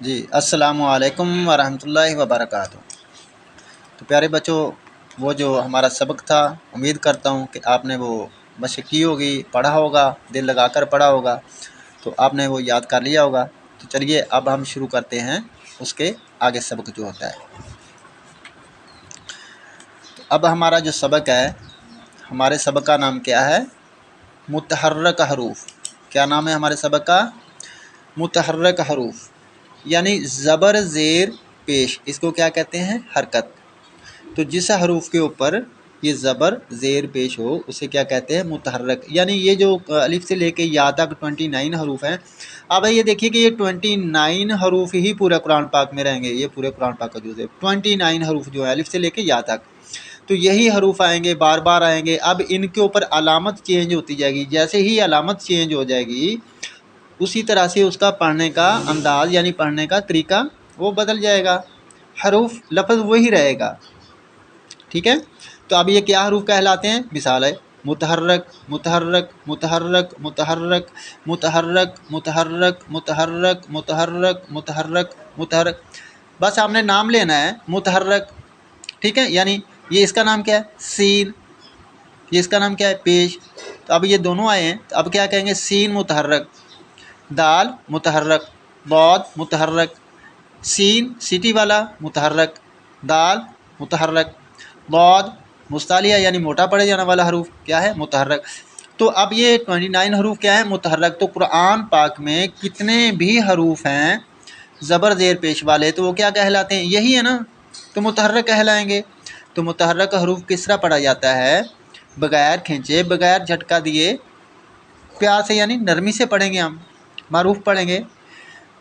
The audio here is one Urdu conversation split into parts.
جی السلام علیکم ورحمۃ اللہ وبرکاتہ۔ تو پیارے بچوں، وہ جو ہمارا سبق تھا، امید کرتا ہوں کہ آپ نے وہ مشق کی ہوگی، پڑھا ہوگا، دل لگا کر پڑھا ہوگا، تو آپ نے وہ یاد کر لیا ہوگا۔ تو چلیے اب ہم شروع کرتے ہیں اس کے آگے سبق جو ہوتا ہے۔ تو اب ہمارا جو سبق ہے، ہمارے سبق کا نام کیا ہے؟ متحرک حروف۔ کیا نام ہے ہمارے سبق کا؟ متحرک حروف، یعنی زبر زیر پیش، اس کو کیا کہتے ہیں؟ حرکت۔ تو جس حروف کے اوپر یہ زبر زیر پیش ہو اسے کیا کہتے ہیں؟ متحرک۔ یعنی یہ جو الف سے لے کے یا تک 29 حروف ہیں، اب یہ دیکھیے کہ یہ 29 حروف ہی پورے قرآن پاک میں رہیں گے۔ یہ پورے قرآن پاک کا جز ہے 29 حروف جو ہے الف سے لے کے یا تک، تو یہی حروف آئیں گے، بار بار آئیں گے۔ اب ان کے اوپر علامت چینج ہوتی جائے گی، جیسے ہی علامت چینج ہو جائے گی اسی طرح سے اس کا پڑھنے کا انداز یعنی پڑھنے کا طریقہ وہ بدل جائے گا، حروف لفظ وہی رہے گا، ٹھیک ہے؟ تو اب یہ کیا حروف کہلاتے ہیں؟ مثال ہے متحرک متحرک متحرک متحرک متحرک متحرک متحرک متحرک متحرک متحرک، بس آپ نے نام لینا ہے متحرک، ٹھیک ہے؟ یعنی یہ اس کا نام کیا ہے؟ سین۔ یہ اس کا نام کیا ہے؟ پیش۔ تو اب یہ دونوں آئے ہیں، تو اب کیا کہیں گے؟ سین متحرک، دال متحرک، ضاد متحرک، سین سیٹی والا متحرک، دال متحرک، ضاد مستعلیہ یعنی موٹا پڑے جانے والا حروف کیا ہے؟ متحرک۔ تو اب یہ 29 حروف کیا ہے؟ متحرک۔ تو قرآن پاک میں کتنے بھی حروف ہیں زبر زیر پیش والے، تو وہ کیا کہلاتے ہیں؟ یہی ہے نا، تو متحرک کہلائیں گے۔ تو متحرک حروف کس طرح پڑھا جاتا ہے؟ بغیر کھینچے، بغیر جھٹکا دیے، پیار سے یعنی نرمی سے پڑھیں گے، ہم معروف پڑھیں گے۔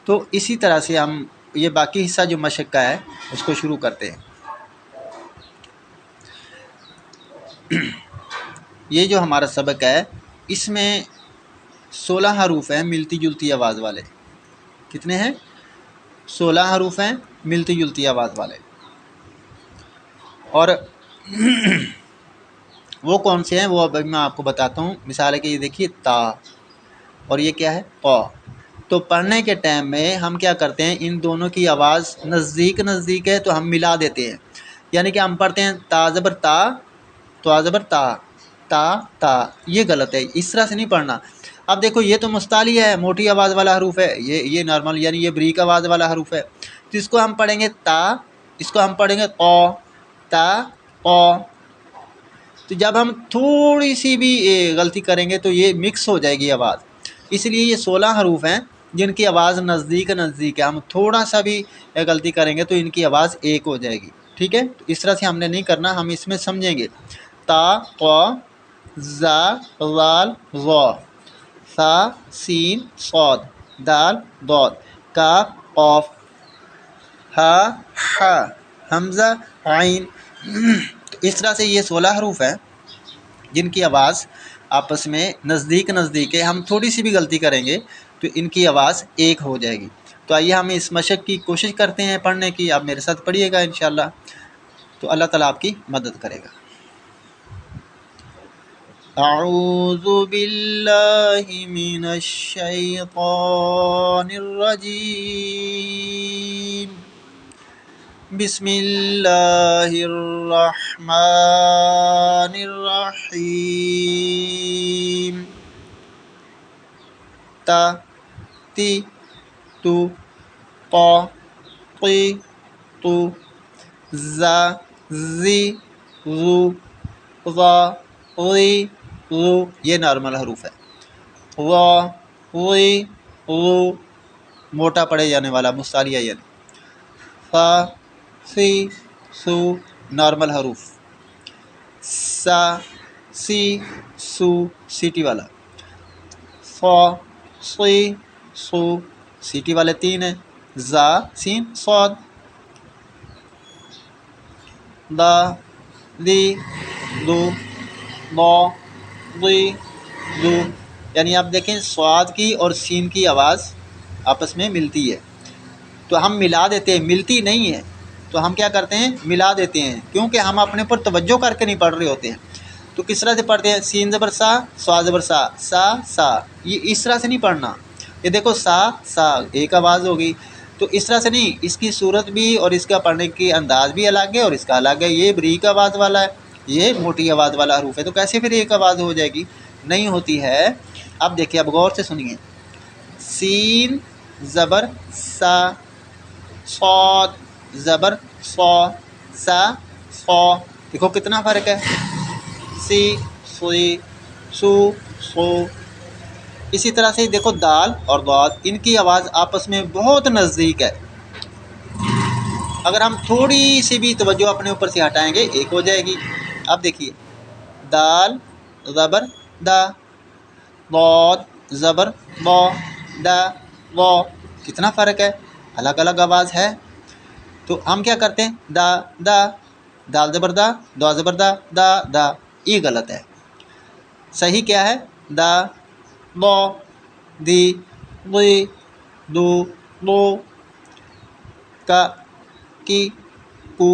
تو اسی طرح سے ہم یہ باقی حصہ جو مشق کا ہے اس کو شروع کرتے ہیں۔ یہ جو ہمارا سبق ہے اس میں 16 حروف ہیں ملتی جلتی آواز والے۔ کتنے ہیں؟ 16 حروف ہیں ملتی جلتی آواز والے۔ اور وہ کون سے ہیں وہ اب میں آپ کو بتاتا ہوں۔ مثال ہے کہ یہ دیکھیے تا، اور یہ کیا ہے؟ قا۔ تو پڑھنے کے ٹائم میں ہم کیا کرتے ہیں؟ ان دونوں کی آواز نزدیک نزدیک ہے تو ہم ملا دیتے ہیں، یعنی کہ ہم پڑھتے ہیں تا زبر تا، تو زبر تا، تا تا، یہ غلط ہے، اس طرح سے نہیں پڑھنا۔ اب دیکھو یہ تو مستعلی ہے، موٹی آواز والا حروف ہے، یہ نارمل یعنی یہ بریک آواز والا حروف ہے، تو اس کو ہم پڑھیں گے تا، اس کو ہم پڑھیں گے قا، تا قا۔ تو جب ہم تھوڑی سی بھی غلطی کریں گے تو یہ مکس ہو جائے گی آواز، اس لیے یہ 16 حروف ہیں جن کی آواز نزدیک نزدیک ہے، ہم تھوڑا سا بھی غلطی کریں گے تو ان کی آواز ایک ہو جائے گی، ٹھیک ہے؟ تو اس طرح سے ہم نے نہیں کرنا، ہم اس میں سمجھیں گے تا قا زا ذال ظا ثا سین صاد دال ضاد کاف قاف ہا حا حمزہ عین۔ تو اس طرح سے یہ 16 حروف ہیں جن کی آواز آپس میں نزدیک نزدیک ہے، ہم تھوڑی سی بھی غلطی کریں گے تو ان کی آواز ایک ہو جائے گی۔ تو آئیے ہم اس مشق کی کوشش کرتے ہیں پڑھنے کی، آپ میرے ساتھ پڑھیے گا انشاءاللہ، تو اللہ تعالیٰ آپ کی مدد کرے گا۔ اعوذ باللہ من الشیطان الرجیم، بسم اللہ الرحمن الرحیم۔ تا تی تو قا قی تو زا زی زو ضا غی غو، یہ نارمل حروف ہے۔ غا غی غو، موٹا پڑے جانے والا مستعلیہ یعنی۔ فا سی سو، نارمل حروف۔ سا سی سو، سیٹی والا۔ صا صی صو، سیٹی والے 3 ہیں۔ زا سین صاد، دا دی دو، ضا ضی ذو، یعنی آپ دیکھیں صاد کی اور سین کی آواز آپس میں ملتی ہے تو ہم ملا دیتے ہیں، ملتی نہیں ہے تو ہم کیا کرتے ہیں؟ ملا دیتے ہیں، کیونکہ ہم اپنے پر توجہ کر کے نہیں پڑھ رہے ہوتے ہیں۔ تو کس طرح سے پڑھتے ہیں؟ سین زبر سا، سا زبر سا، سا سا، یہ اس طرح سے نہیں پڑھنا۔ یہ دیکھو سا سا ایک آواز ہوگی، تو اس طرح سے نہیں، اس کی صورت بھی اور اس کا پڑھنے کی انداز بھی الگ ہے اور اس کا الگ ہے. یہ بریک آواز والا ہے، یہ موٹی آواز والا حروف ہے، تو کیسے پھر ایک آواز ہو جائے گی؟ نہیں ہوتی ہے. اب دیکھیے، اب غور سے سنیے. سین زبر سا، صاد زبر صا، سا صا. دیکھو کتنا فرق ہے. سی سی، سو سو. اسی طرح سے دیکھو دال اور ضاد، ان کی آواز آپس میں بہت نزدیک ہے. اگر ہم تھوڑی سی بھی توجہ اپنے اوپر سے ہٹائیں گے ایک ہو جائے گی. اب دیکھیے، دال زبر دا، ضاد زبر ضا، دا ضا. کتنا فرق ہے، الگ الگ آواز ہے. تو ہم کیا کرتے ہیں، دا دا، دال زبر دا، دا زبر دا، دا دا. یہ غلط ہے. صحیح کیا ہے، دا ضا، دی ضی، دو ضو، کا کی کو،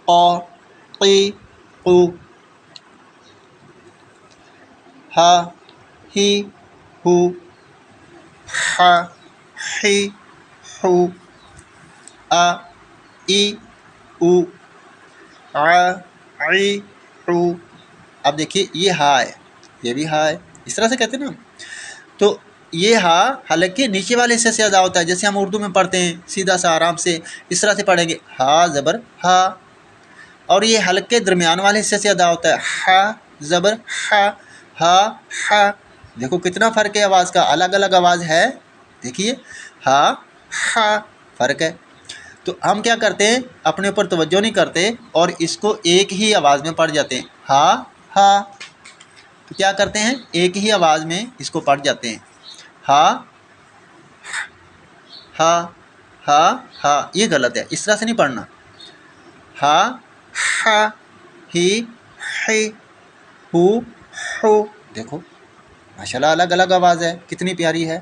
قا قی قو، ہا ہی ہو، ح حی حو، آ ای او، ع عی عو. اب دیکھیے یہ ہا ہے، یہ بھی ہا ہے، اس طرح سے کہتے ہیں نا. تو یہ ہا حالانکہ نیچے والے حصے سے ادا ہوتا ہے، جیسے ہم اردو میں پڑھتے ہیں سیدھا سا آرام سے اس طرح سے پڑھیں گے، ہا زبر ہا. اور یہ حلقے درمیان والے حصے سے ادا ہوتا ہے، ہا زبر ہا، ہا ہا. دیکھو کتنا فرق ہے آواز کا، الگ الگ آواز ہے. دیکھیے ہا ہا، فرق ہے. تو ہم کیا کرتے ہیں، اپنے اوپر توجہ نہیں کرتے اور اس کو ایک ہی آواز میں پڑھ جاتے ہیں، ہا ہا. تو کیا کرتے ہیں، ایک ہی آواز میں اس کو پڑھ جاتے ہیں، ہا ہا ہا ہا. یہ غلط ہے، اس طرح سے نہیں پڑھنا. ہا ہا ہی ہی ہو ہو. دیکھو ماشاءاللہ الگ الگ آواز ہے، کتنی پیاری ہے.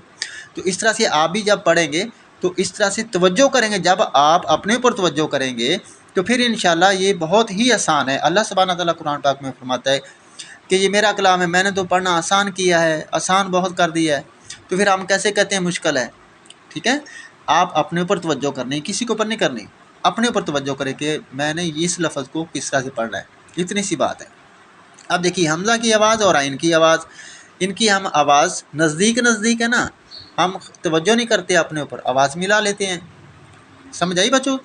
تو اس طرح سے آپ بھی جب پڑھیں گے تو اس طرح سے توجہ کریں گے. جب آپ اپنے اوپر توجہ کریں گے تو پھر انشاءاللہ یہ بہت ہی آسان ہے. اللہ سبحانہ تعالیٰ قرآن پاک میں فرماتا ہے کہ یہ میرا کلام ہے، میں نے تو پڑھنا آسان کیا ہے، آسان بہت کر دیا ہے. تو پھر ہم کیسے کہتے ہیں مشکل ہے؟ ٹھیک ہے، آپ اپنے اوپر توجہ کرنی، کسی کے اوپر نہیں کرنی. اپنے اوپر توجہ کریں کہ میں نے اس لفظ کو کس طرح سے پڑھنا ہے. اتنی سی بات ہے. اب دیکھیے حمزہ کی آواز اور عین کی آواز، ان کی ہم آواز نزدیک نزدیک ہے نا، ہم توجہ نہیں کرتے اپنے اوپر، آواز ملا لیتے ہیں. سمجھ آئی بچوں؟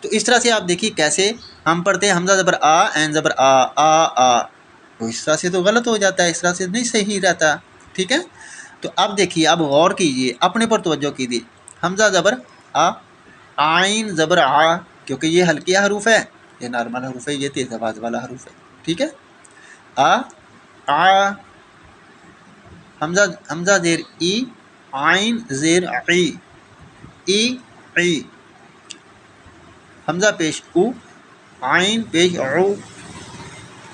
تو اس طرح سے آپ دیکھیے کیسے ہم پڑھتے ہیں، حمزہ زبر آ، عین زبر آ آ آ. تو اس طرح سے تو غلط ہو جاتا ہے، اس طرح سے نہیں صحیح رہتا. ٹھیک ہے، تو اب دیکھیے، اب غور کیجئے، اپنے پر توجہ کیجیے. حمزہ زبر آ، عین زبر آ، کیونکہ یہ ہلکیہ حروف ہے، یہ نارمل حروف ہے، یہ تیز آواز والا حروف ہے. ٹھیک ہے، آ آ. حمزہ زیر ای، عین زیر عی، ای عی. حمزہ پیش او، عین پیش عو،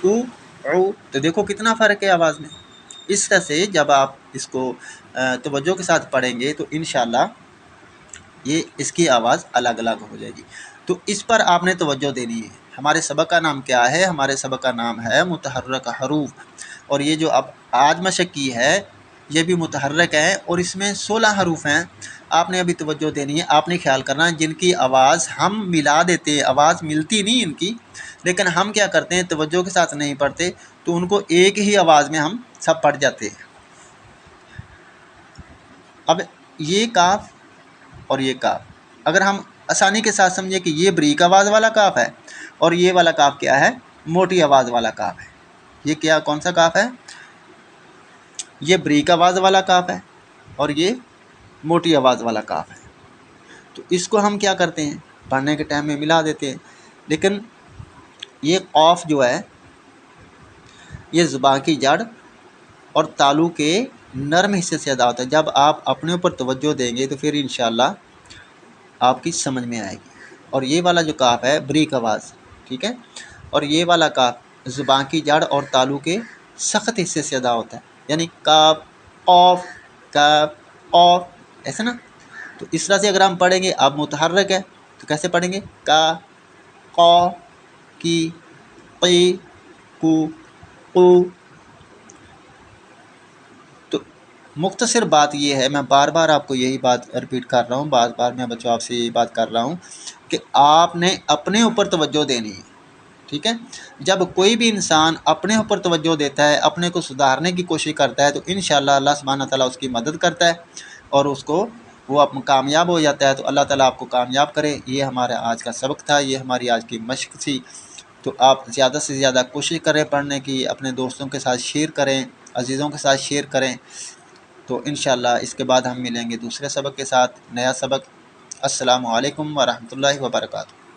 او عو. تو دیکھو کتنا فرق ہے آواز میں. اس طرح سے جب آپ اس کو توجہ کے ساتھ پڑھیں گے تو انشاءاللہ یہ اس کی آواز الگ الگ ہو جائے گی. تو اس پر آپ نے توجہ دینی ہے. ہمارے سبق کا نام کیا ہے؟ ہمارے سبق کا نام ہے متحرک حروف. اور یہ جو اب آج مشق کی ہے یہ بھی متحرک ہے اور اس میں 16 حروف ہیں. آپ نے ابھی توجہ دینی ہے. آپ نے خیال کرنا جن کی آواز ہم ملا دیتے ہیں، آواز ملتی نہیں ان کی، لیکن ہم کیا کرتے ہیں توجہ کے ساتھ نہیں پڑھتے تو ان کو ایک ہی آواز میں ہم سب پڑھ جاتے ہیں. اب یہ کاف اور یہ کاف اگر ہم آسانی کے ساتھ سمجھیں کہ یہ بریک آواز والا کاف ہے اور یہ والا کاف کیا ہے، موٹی آواز والا کاف ہے. یہ کیا کون سا کاف ہے؟ یہ بریک آواز والا کاف ہے اور یہ موٹی آواز والا کاف ہے. تو اس کو ہم کیا کرتے ہیں، پڑھنے کے ٹائم میں ملا دیتے ہیں. لیکن یہ قاف جو ہے یہ زبان کی جڑ اور تالو کے نرم حصے سے ادا ہوتا ہے. جب آپ اپنے اوپر توجہ دیں گے تو پھر انشاءاللہ آپ کی سمجھ میں آئے گی. اور یہ والا جو کاف ہے بریک آواز، ٹھیک ہے، اور یہ والا کاف زبان کی جڑ اور تالو کے سخت حصے سے ادا ہوتا ہے، یعنی کاف قاف کاف قاف، ایسا نا. تو اس طرح سے اگر ہم پڑھیں گے، اب متحرک ہے تو کیسے پڑھیں گے، کا قا کی قی کو قو. تو مختصر بات یہ ہے، میں بار بار آپ کو یہی بات رپیٹ کر رہا ہوں، بار بار میں بچوں آپ سے یہی بات کر رہا ہوں کہ آپ نے اپنے اوپر توجہ دینی ہے، ٹھیک ہے؟ جب کوئی بھی انسان اپنے اوپر توجہ دیتا ہے، اپنے کو سدھارنے کی کوشش کرتا ہے، تو انشاءاللہ اللہ سبحانہ تعالیٰ اس کی مدد کرتا ہے اور اس کو وہ کامیاب ہو جاتا ہے۔ تو اللہ تعالیٰ آپ کو کامیاب کرے۔ یہ ہمارا آج کا سبق تھا، یہ ہماری آج کی مشق تھی۔ تو آپ زیادہ سے زیادہ کوشش کریں پڑھنے کی، اپنے دوستوں کے ساتھ شیئر کریں، عزیزوں کے ساتھ شیئر کریں۔ تو انشاءاللہ اس کے بعد ہم ملیں گے دوسرے سبق کے ساتھ، نیا سبق۔ السلام علیکم ورحمۃ اللہ وبرکاتہ۔